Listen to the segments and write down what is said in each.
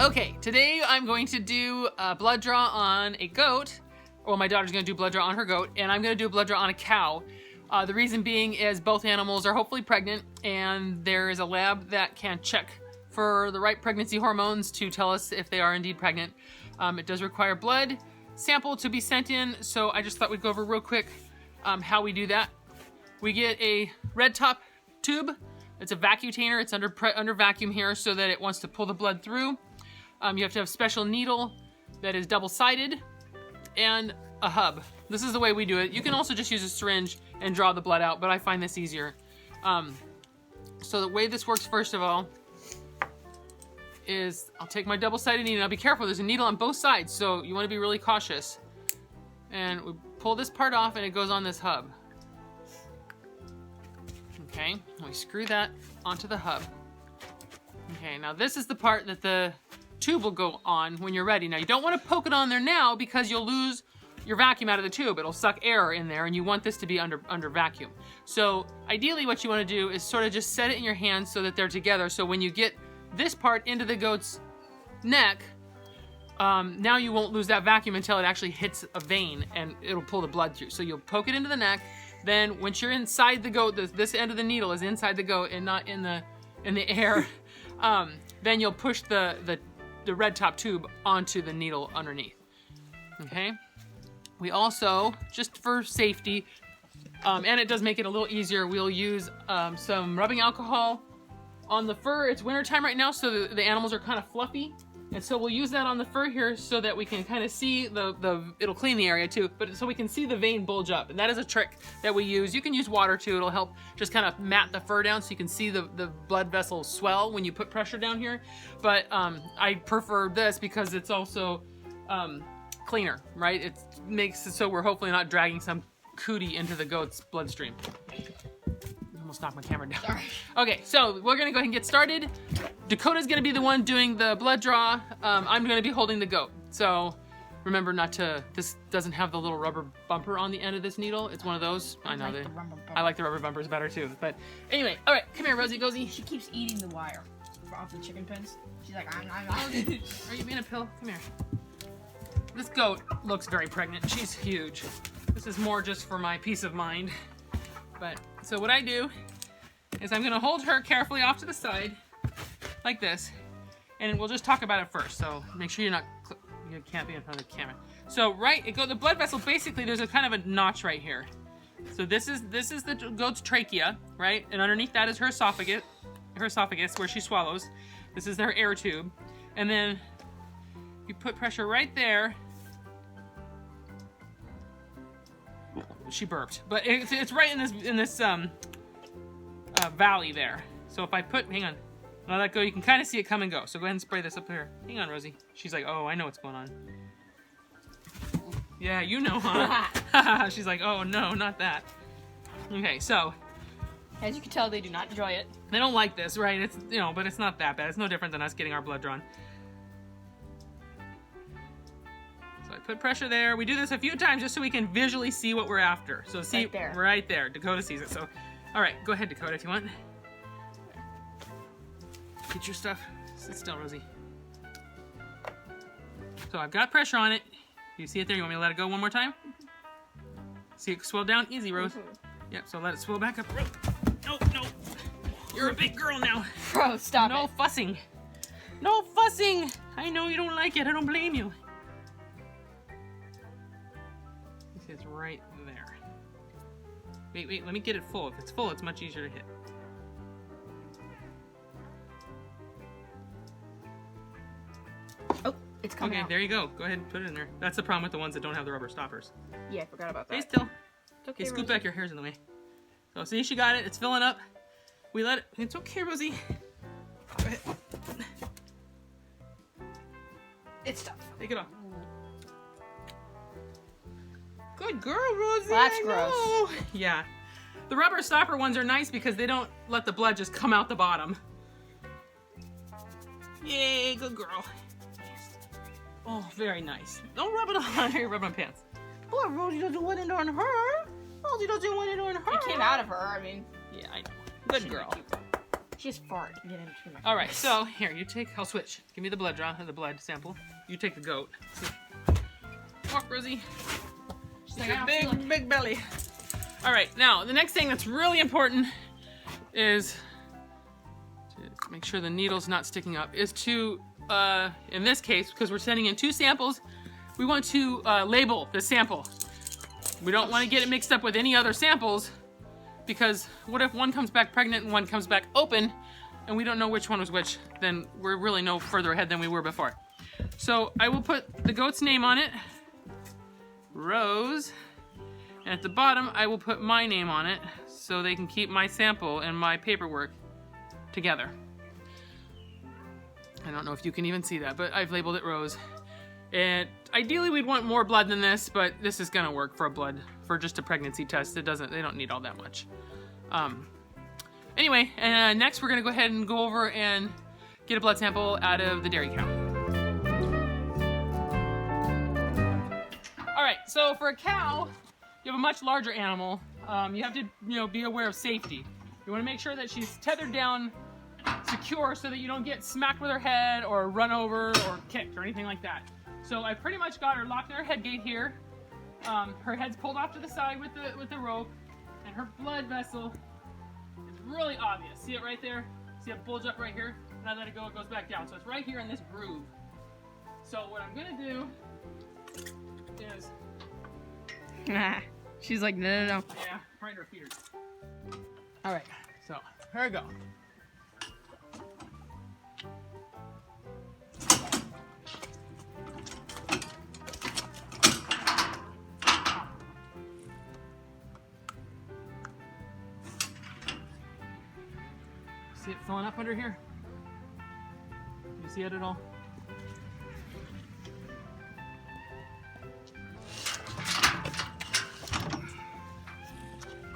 Okay, today I'm going to do a blood draw on a goat. Well, my daughter's going to do blood draw on her goat, and I'm going to do a blood draw on a cow. The reason being is both animals are hopefully pregnant, and there is a lab that can check for the right pregnancy hormones to tell us if they are indeed pregnant. It does require blood sample to be sent in, so I just thought we'd go over real quick how we do that. We get a red top tube. It's a vacutainer. It's under vacuum here so that it wants to pull the blood through. You have to have a special needle that is double-sided and a hub. This is the way we do it. You can also just use a syringe and draw the blood out, but I find this easier. So the way this works, first of all, is I'll take my double-sided needle. Now be careful, there's a needle on both sides, so you want to be really cautious. And we pull this part off and it goes on this hub. Okay, and we screw that onto the hub. Okay, now this is the part that the tube will go on when you're ready. Now you don't want to poke it on there now because you'll lose your vacuum out of the tube. It'll suck air in there and you want this to be under vacuum. So ideally what you want to do is sort of just set it in your hands so that they're together. So when you get this part into the goat's neck, now you won't lose that vacuum until it actually hits a vein and it'll pull the blood through. So you'll poke it into the neck. Then once you're inside the goat, this end of the needle is inside the goat and not in the air. Then you'll push the red top tube onto the needle underneath. Okay. We also, just for safety, and it does make it a little easier, we'll use some rubbing alcohol on the fur. It's wintertime right now, so the animals are kind of fluffy. And so we'll use that on the fur here so that we can kind of see it'll clean the area too, but so we can see the vein bulge up. And that is a trick that we use. You can use water too. It'll help just kind of mat the fur down so you can see the blood vessels swell when you put pressure down here. But I prefer this because it's also cleaner, right? It makes it so we're hopefully not dragging some cootie into the goat's bloodstream. Almost knocked my camera down. Sorry. Okay, so we're gonna go ahead and get started. Dakota's gonna be the one doing the blood draw. I'm gonna be holding the goat. So remember not to, this doesn't have the little rubber bumper on the end of this needle. It's one of those. I know I like the rubber bumpers better too. But anyway, all right, come here, Rosie Gozy. She keeps eating the wire off the chicken pins. She's like, I'm. Are you being a pill? Come here. This goat looks very pregnant. She's huge. This is more just for my peace of mind. But, so what I do is I'm gonna hold her carefully off to the side, like this, and we'll just talk about it first. So make sure you can't be in front of the camera. So the blood vessel, basically there's a kind of a notch right here. So this is the goat's trachea, right? And underneath that is her esophagus where she swallows. This is their air tube. And then you put pressure right there. She burped, but it's right in this valley there. So if I hang on, let that go. You can kind of see it come and go. So go ahead and spray this up here. Hang on, Rosie. She's like, oh, I know what's going on. Yeah, you know, huh? She's like, oh no, not that. Okay, so as you can tell, they do not enjoy it. They don't like this, right? It's but it's not that bad. It's no different than us getting our blood drawn. So I put pressure there. We do this a few times just so we can visually see what we're after. So see, right there. Dakota sees it. So, all right, go ahead, Dakota, if you want. Get your stuff. Sit still, Rosie. So I've got pressure on it. You see it there? You want me to let it go one more time? See it swell down? Easy, Rose. Yep, so let it swell back up. No. You're a big girl now. Bro, stop it. No fussing. No fussing. I know you don't like it. I don't blame you. It's right there. Wait, let me get it full. If it's full, it's much easier to hit. Oh, it's coming out. There you go. Go ahead and put it in there. That's the problem with the ones that don't have the rubber stoppers. Yeah, I forgot about that. Stay still. It's okay, scoot back, your hair's in the way. So see, she got it. It's filling up. We let it. It's okay, Rosie. Go ahead. It's tough. Take it off. Good girl, Rosie. Well, that's gross. Yeah. The rubber stopper ones are nice because they don't let the blood just come out the bottom. Yay, good girl. Oh, very nice. Don't rub it on her. Rub it on pants. Boy, Rosie doesn't want it on her. Rosie doesn't want it on her. It came out of her, I mean. Yeah, I know. Good girl. She just fart. Get into my All right, so here, you take, I'll switch. Give me the blood draw, the blood sample. You take the goat. Walk, Rosie. She's She's like, a I big, don't feel like... big belly. All right, now, the next thing that's really important is to make sure the needle's not sticking up, is to, in this case, because we're sending in 2 samples, we want to label the sample. We don't want to get it mixed up with any other samples, because what if one comes back pregnant and one comes back open, and we don't know which one was which, then we're really no further ahead than we were before. So I will put the goat's name on it, Rose, and at the bottom I will put my name on it so they can keep my sample and my paperwork together. I don't know if you can even see that, but I've labeled it Rose. And ideally we'd want more blood than this, but this is gonna work for just a pregnancy test. They don't need all that much. Anyway, next we're gonna go ahead and go over and get a blood sample out of the dairy cow. All right, so for a cow, you have a much larger animal. You have to, be aware of safety. You wanna make sure that she's tethered down secure so that you don't get smacked with her head or run over or kicked or anything like that. So I pretty much got her locked in her head gate here. Her head's pulled off to the side with the rope, and her blood vessel is really obvious. See it right there? See it bulge up right here? And I let it go, it goes back down. So it's right here in this groove. So what I'm gonna do is... She's like, no. Yeah, right in her feeders. All right, so here we go. See it filling up under here? You see it at all?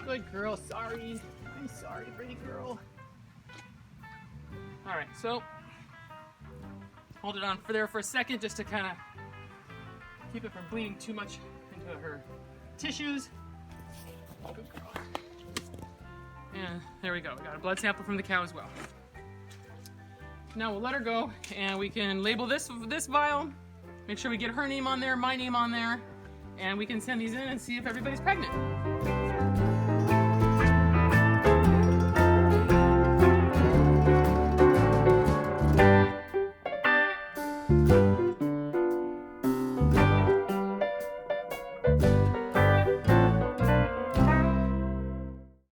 Good girl, sorry. I'm sorry, pretty girl. All right, so hold it on for there for a second just to kind of keep it from bleeding too much into her tissues. Good girl. And there we go. We got a blood sample from the cow as well. Now we'll let her go, and we can label this vial. Make sure we get her name on there, my name on there, and we can send these in and see if everybody's pregnant.